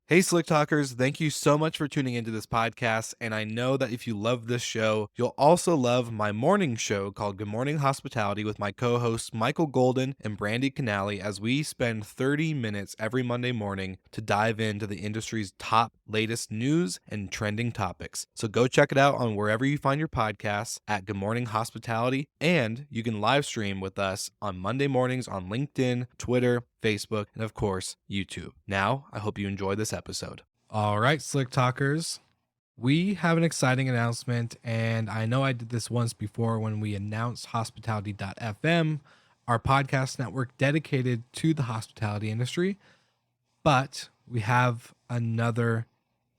Hey, Slick Talkers, thank you so much for tuning into this podcast. And I know that if you love this show, you'll also love my morning show called Good Morning Hospitality with my co hosts Michael Golden and Brandy Canali, as we spend 30 minutes every Monday morning to dive into the industry's top latest news and trending topics. So go check it out on wherever you find your podcasts at Good Morning Hospitality. And you can live stream with us on Monday mornings on LinkedIn, Twitter, Facebook, and of course, YouTube. Now, I hope you enjoy this episode. All right, Slick Talkers. We have an exciting announcement, and I know I did this once before when we announced hospitality.fm, our podcast network dedicated to the hospitality industry, but we have another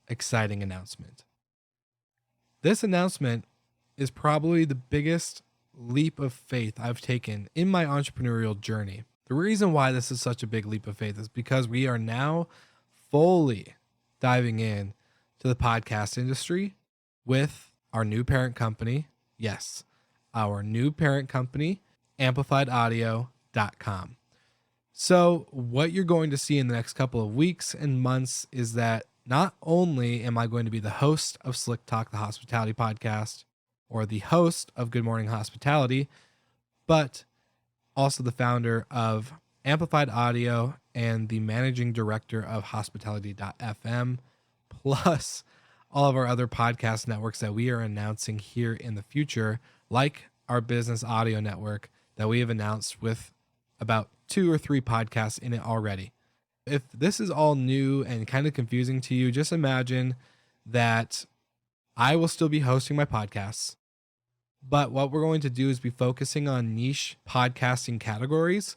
exciting announcement. This announcement is probably the biggest leap of faith I've taken in my entrepreneurial journey. The reason why this is such a big leap of faith is because we are now fully diving in to the podcast industry with our new parent company. Yes, our new parent company, amplifiedaudio.com. So, what you're going to see in the next couple of weeks and months is that not only am I going to be the host of Slick Talk, the hospitality podcast, or the host of Good Morning Hospitality, but also the founder of Amplified Audio and the managing director of hospitality.fm, plus all of our other podcast networks that we are announcing here in the future, like our business audio network that we have announced with about 2 or 3 podcasts in it already. If this is all new and kind of confusing to you, just imagine that I will still be hosting my podcasts. But what we're going to do is be focusing on niche podcasting categories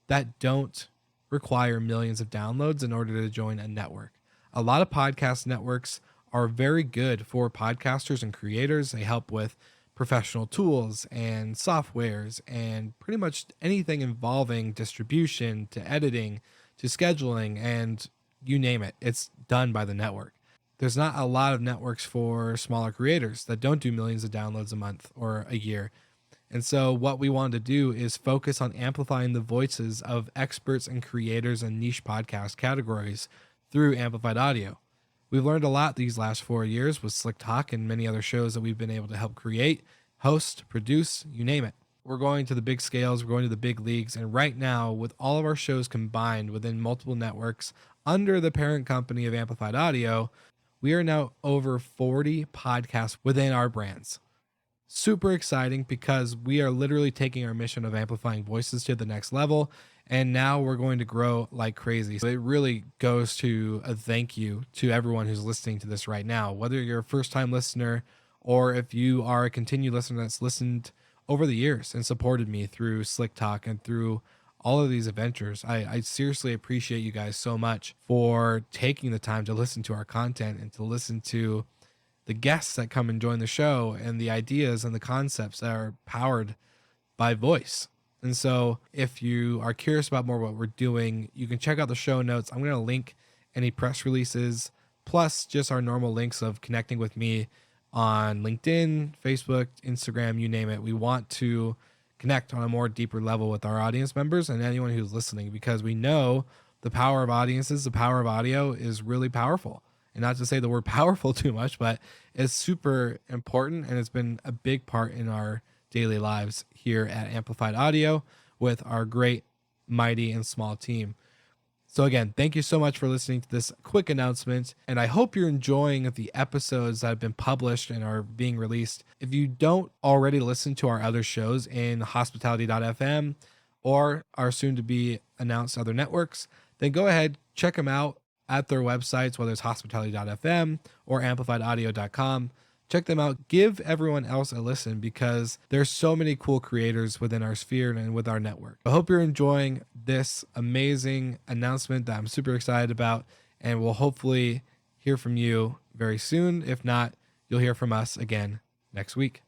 that don't require millions of downloads in order to join a network. A lot of podcast networks are very good for podcasters and creators. They help with professional tools and softwares and pretty much anything involving distribution to editing to scheduling and you name it. It's done by the network. There's not a lot of networks for smaller creators that don't do millions of downloads a month or a year. And so what we wanted to do is focus on amplifying the voices of experts and creators in niche podcast categories through Amplified Audio. We've learned a lot these last 4 years with Slick Talk and many other shows that we've been able to help create, host, produce, you name it. We're going to the big scales, we're going to the big leagues. And right now, with all of our shows combined within multiple networks under the parent company of Amplified Audio, we are now over 40 podcasts within our brands. Super exciting because we are literally taking our mission of amplifying voices to the next level. And now we're going to grow like crazy. So it really goes to a thank you to everyone who's listening to this right now, whether you're a first time listener or if you are a continued listener that's listened over the years and supported me through Slick Talk and through all of these adventures. I seriously appreciate you guys so much for taking the time to listen to our content and to listen to the guests that come and join the show and the ideas and the concepts that are powered by voice. And so if you are curious about more what we're doing, you can check out the show notes. I'm going to link any press releases plus just our normal links of connecting with me on LinkedIn, Facebook, Instagram, you name it. We want to connect on a more deeper level with our audience members and anyone who's listening, because we know the power of audiences, the power of audio is really powerful. And not to say the word powerful too much, but it's super important. And it's been a big part in our daily lives here at Amplified Audio with our great, mighty, and small team. So again, thank you so much for listening to this quick announcement, and I hope you're enjoying the episodes that have been published and are being released. If you don't already listen to our other shows in hospitality.fm or our soon to be announced other networks, then go ahead, check them out at their websites, whether it's hospitality.fm or amplifiedaudio.com. Check them out. Give everyone else a listen because there's so many cool creators within our sphere and with our network. I hope you're enjoying this amazing announcement that I'm super excited about, and we'll hopefully hear from you very soon. If not, you'll hear from us again next week.